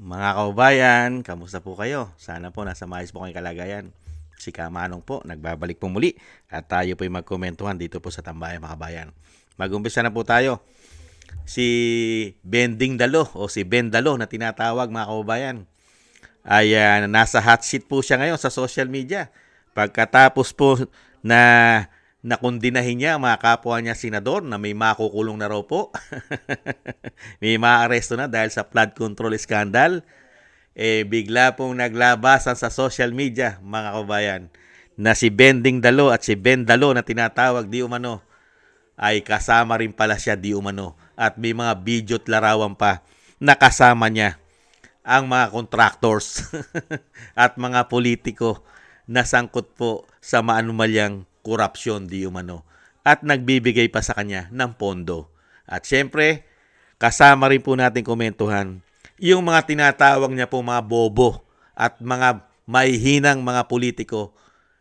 Mga kababayan, kamusta po kayo? Sana po nasa maayos po kayong kalagayan. Si Kamanong po, nagbabalik po muli at tayo po ay magkomentuhan dito po sa Tambayan mga kabayan. Mag-umpisa na po tayo. Si Bending Dalo o si Ben Dalo na tinatawag mga kababayan ay nasa hot seat po siya ngayon sa social media. Pagkatapos po na nakundinahin niya mga kapwa niya senador na may makukulong na raw po. May maaresto na dahil sa flood control scandal. Bigla pong naglabasan sa social media mga kababayan na si Bending Dalo at si Ben Dalo na tinatawag di umano ay kasama rin pala siya di umano. At may mga video at larawan pa na kasama niya ang mga contractors at mga politiko na sangkot po sa maanumalyang korupsyon di umano at nagbibigay pa sa kanya ng pondo. At syempre, kasama rin po natin komentuhan yung mga tinatawag niya po mga bobo at mga mahihinang mga politiko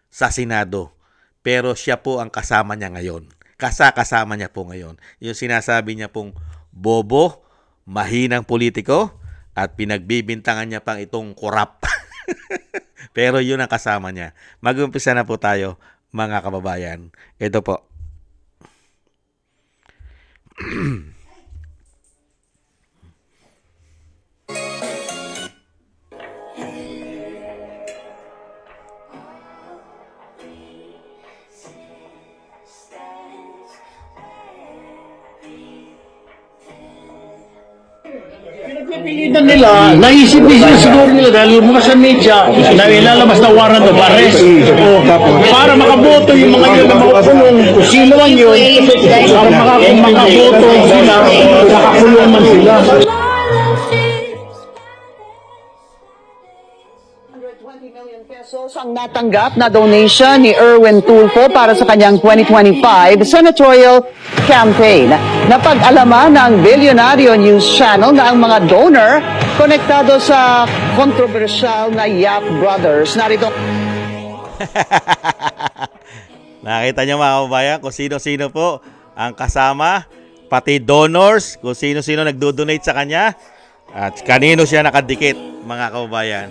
sa Senado. Pero siya po ang kasama niya ngayon. Kasama niya po ngayon. Yung sinasabi niya pong bobo, mahinang politiko at pinagbibintangan niya pang itong korap. Pero yun ang kasama niya. Mag-umpisa na po tayo mga kababayan. Ito po. Pinagpipilitan nila, naisip-isip siguro nila dahil mga sa media na ilalabas na warrant of arrest para makaboto yung mga yun na makakulong kung sino man yun para makaboto sila makakulong man sila. 120 million pesos ang natanggap na donation ni Erwin Tulfo para sa kanyang 2025 senatorial campaign. Napag-alaman ng Billionario News Channel na ang mga donor konektado sa kontrobersyal na Yap Brothers. Narito. Nakita niyo mga kababayan kung sino-sino po ang kasama, pati donors, kung sino-sino nagdo-donate sa kanya at kanino siya nakadikit mga kababayan.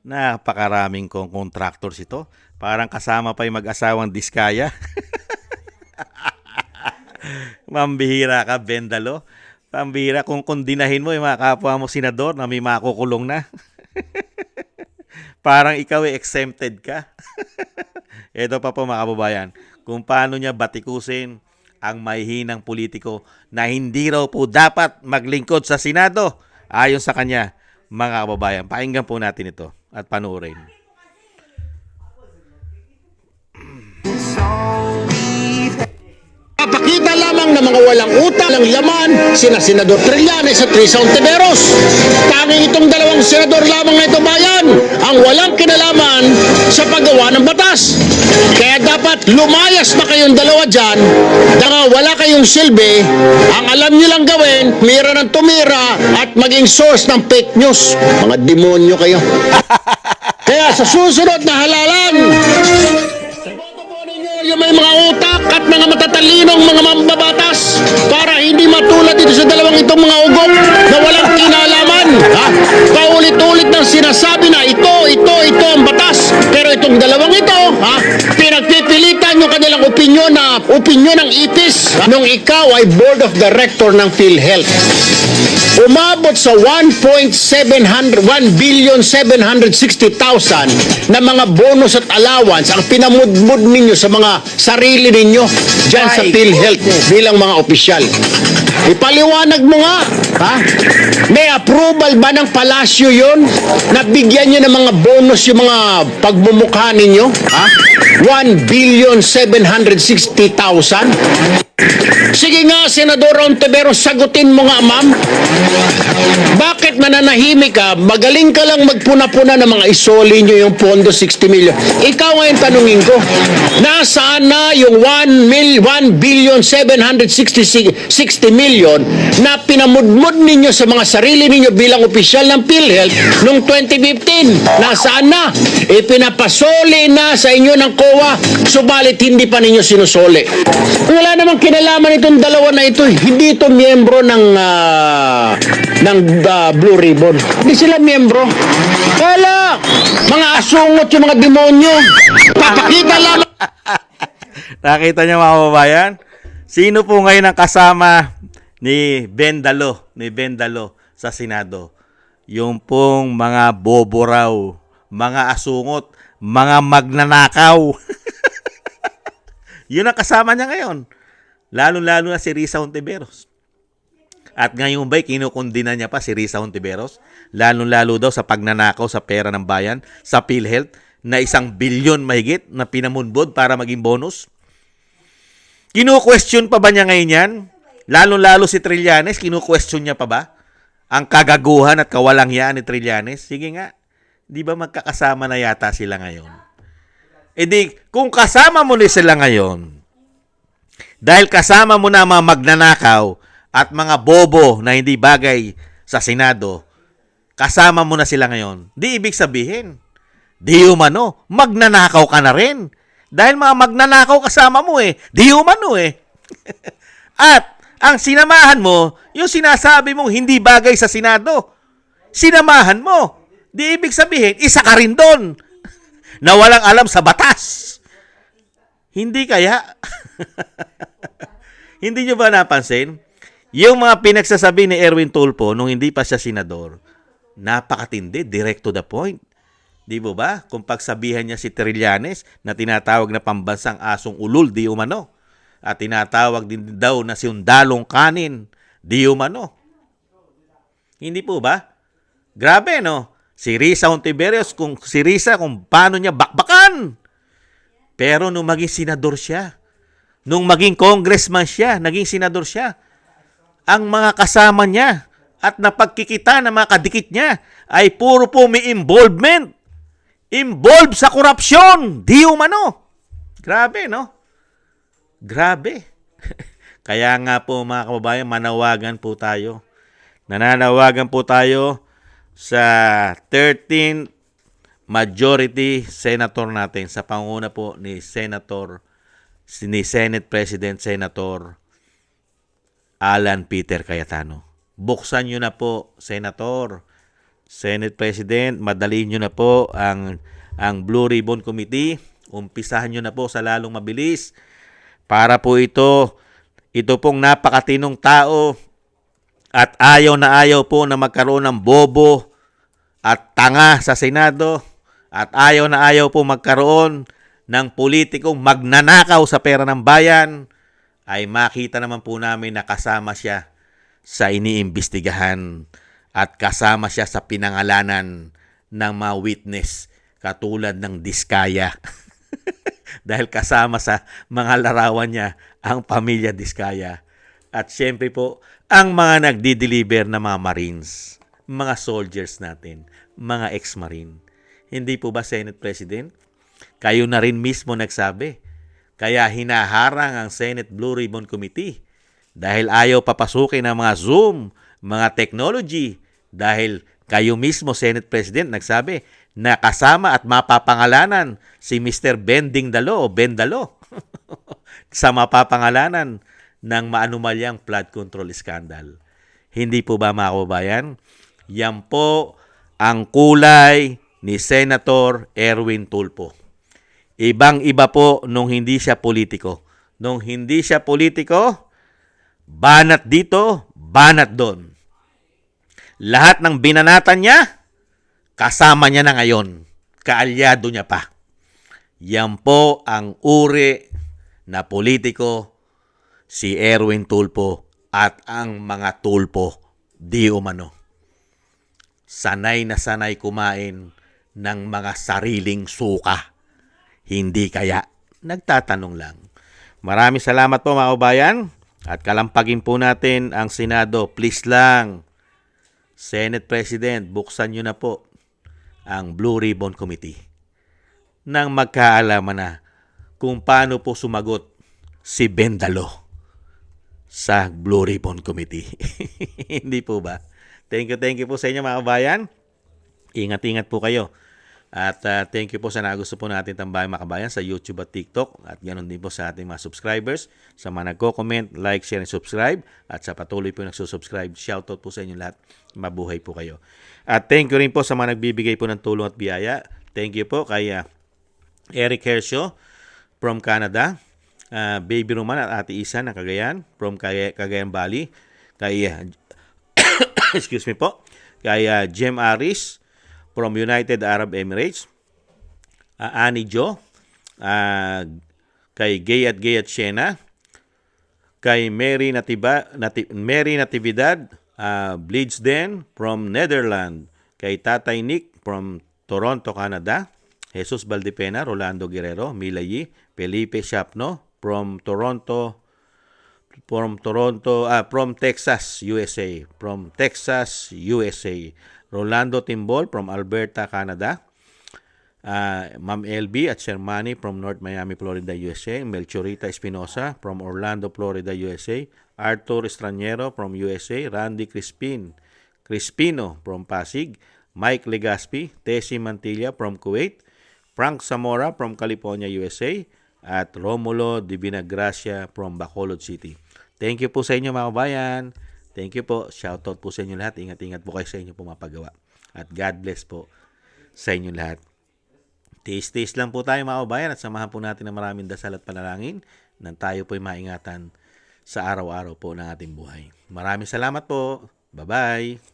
Napakaraming kong contractors ito. Parang kasama pa yung mag-asawang Diskaya. Mambihira ka, Ben Dalo. Pambihira kung kundinahin mo yung mga kapwa mo senador na may makukulong na. Parang ikaw ay exempted ka. Ito pa po mga kababayan, kung paano niya batikusin ang mahihinang politiko na hindi raw po dapat maglingkod sa Senado. Ayon sa kanya, mga kababayan, pakinggan po natin ito at panuorin. Papakita lamang ng mga walang utang ng laman sina Senador Trillanes at Risa Ontiveros. Tanging itong dalawang senador lamang na ito bayan ang walang kinalaman sa paggawa ng batas. Kaya dapat lumayas na kayong dalawa dyan dahil wala kayong silbi. Ang alam nyo lang gawin, mira ng tumira at maging source ng fake news. Mga demonyo kayo. Kaya sa susunod na halalan, yung may mga utak at mga matatalinong mga mambabatas para hindi matulad dito sa dalawang itong mga ugok na walang kinalaman. Paulit-ulit nang sinasabi na ito ang batas. Pero itong dalawang ito, pinagpipilitan yung kanilang opinyon ng ipis nung ikaw ay board of director ng PhilHealth. Umabot sa 1,760,000 na mga bonus at allowance ang pinamudmud ninyo sa mga sarili ninyo dyan sa PhilHealth bilang mga opisyal. Ipaliwanag mo nga, may approval ba ng palasyo yon na bigyan nyo ng mga bonus yung mga pagmumukha ninyo? 1,760,000? Sige nga, Senador Ontiveros, sagutin mo nga, ma'am. Bakit mananahimik ka? Magaling ka lang magpuna-puna ng mga isoli nyo yung pondo 60 million. Ikaw ngayon tanungin ko, nasaan na yung 1,760 million na pinamudmud ninyo sa mga sarili ninyo bilang opisyal ng PhilHealth noong 2015? Nasaan na? Ipinapasoli na sa inyo ng COA, subalit hindi pa ninyo sinusuli. Wala namang kinalaman itong dalawa na ito. Hindi ito miyembro ng Blue Ribbon. Hindi sila miyembro. Kala, mga asungot yung mga demonyo. Papakita lamang. Nakita niyo mga kababayan? Sino po ngayon ang kasama ni Bendalo sa Senado? Yung pong mga bobo raw, mga asungot, mga magnanakaw. Yun ang kasama niya ngayon. Lalo-lalo na si Risa Hontiveros. At ngayon ba'y kinukundina niya pa si Risa Hontiveros? Lalo-lalo daw sa pagnanakaw sa pera ng bayan, sa PhilHealth, na 1 bilyon mahigit na pinamunbod para maging bonus? Kinu-question pa ba niya ngayon yan? Lalo-lalo si Trillanes, kinu-question niya pa ba? Ang kagaguhan at kawalangyaan ni Trillanes? Sige nga, di ba magkakasama na yata sila ngayon? E di, kung kasama mo na sila ngayon, dahil kasama mo na mga magnanakaw at mga bobo na hindi bagay sa Senado, kasama mo na sila ngayon, di ibig sabihin, di umano, magnanakaw ka na rin. Dahil mga magnanakaw kasama mo di umano At ang sinamahan mo, yung sinasabi mong hindi bagay sa Senado, sinamahan mo. Di ibig sabihin, isa ka rin doon na walang alam sa batas. Hindi kaya? Hindi nyo ba napansin? Yung mga pinagsasabi ni Erwin Tulfo nung hindi pa siya senador, napakatindi, direct to the point. Di ba? Kung pagsabihan niya si Trillanes na tinatawag na pambansang asong ulul, di umano. At tinatawag din daw na sundalong kanin, di umano. Hindi po ba? Grabe, no? Si Risa Hontiveros, kung paano niya bakbakan. Pero nung maging senador siya, nung maging congressman siya, naging senador siya, ang mga kasama niya at napagkikita ng mga kadikit niya ay puro po may involvement. Involved sa korupsyon. Di umano. Grabe, no? Grabe. Kaya nga po mga kababayan, manawagan po tayo. Nananawagan po tayo sa 13th majority senator natin sa panguna po ni Senate President Senator Alan Peter Cayetano. Buksan nyo na po, Senator, Senate President, madaliin nyo na po ang Blue Ribbon Committee. Umpisahan nyo na po sa lalong mabilis para po ito pong napakatinong tao at ayaw na ayaw po na magkaroon ng bobo at tanga sa Senado at ayaw na ayaw po magkaroon ng politikong magnanakaw sa pera ng bayan, ay makita naman po namin na kasama siya sa iniimbestigahan at kasama siya sa pinangalanan ng mga witness katulad ng Diskaya. Dahil kasama sa mga larawan niya ang pamilya Diskaya. At syempre po, ang mga nagdi-deliver na mga Marines, mga soldiers natin, mga ex-Marine. Hindi po ba, Senate President? Kayo na rin mismo nagsabi. Kaya hinaharang ang Senate Blue Ribbon Committee dahil ayaw papasukin ang mga Zoom, mga technology, dahil kayo mismo, Senate President, nagsabi na kasama at mapapangalanan si Mr. Bendalo sa mapapangalanan ng maanumalyang flood control scandal. Hindi po ba, mga kababayan? Yan po ang kulay ni Senator Erwin Tulfo. Ibang-iba po nung hindi siya politiko. Nung hindi siya politiko, banat dito, banat doon. Lahat ng binanatan niya, kasama niya na ngayon. Kaalyado niya pa. Yan po ang uri na politiko, si Erwin Tulfo at ang mga Tulfo di umano. Sanay na sanay kumain ng mga sariling suka. Hindi kaya? Nagtatanong lang. Maraming salamat po mga kabayan. At kalampagin po natin ang Senado. Please lang, Senate President, buksan nyo na po ang Blue Ribbon Committee nang magkaalaman na kung paano po sumagot si Bendalo sa Blue Ribbon Committee. Hindi po ba? Thank you po sa inyo mga kabayan. Ingat-ingat po kayo. At thank you po sa nagusto po natin Tambayang Mga Kabayan sa YouTube at TikTok. At ganoon din po sa ating mga subscribers. Sa mga nagko-comment, like, share, and subscribe. At sa patuloy po nagsusubscribe, shoutout po sa inyo lahat. Mabuhay po kayo. At thank you rin po sa mga nagbibigay po ng tulong at biyaya. Thank you po kay Eric Hershaw from Canada. Baby Roman at Ate Isa ng Cagayan from Cagayan Valley. Kay excuse me po. Kay Jem Aris from United Arab Emirates. Annie Jo. Kay Gayat Shena. Kay Mary Natividad Bleedsden from Netherlands. Kay Tatay Nick from Toronto, Canada. Jesus Valdepena, Rolando Guerrero, Mila Yi, Felipe Shapno from Texas, USA. From Texas, USA. Rolando Timbol from Alberta, Canada. Ma'am LB at Shermani from North Miami, Florida, USA. Melchorita Espinosa from Orlando, Florida, USA. Arthur Estraniero from USA. Randy Crispino from Pasig. Mike Legaspi, Tessie Mantilla from Kuwait. Frank Zamora from California, USA. At Romulo Divinagracia from Bacolod City. Thank you po sa inyo mga kabayan. Thank you po. Shoutout po sa inyo lahat. Ingat-ingat po kayo sa inyo pumapagawa. At God bless po sa inyo lahat. Tiis-tiis lang po tayo mga kabayan at samahan po natin ng maraming dasal at panalangin nang tayo po'y maingatan sa araw-araw po ng ating buhay. Maraming salamat po. Bye-bye.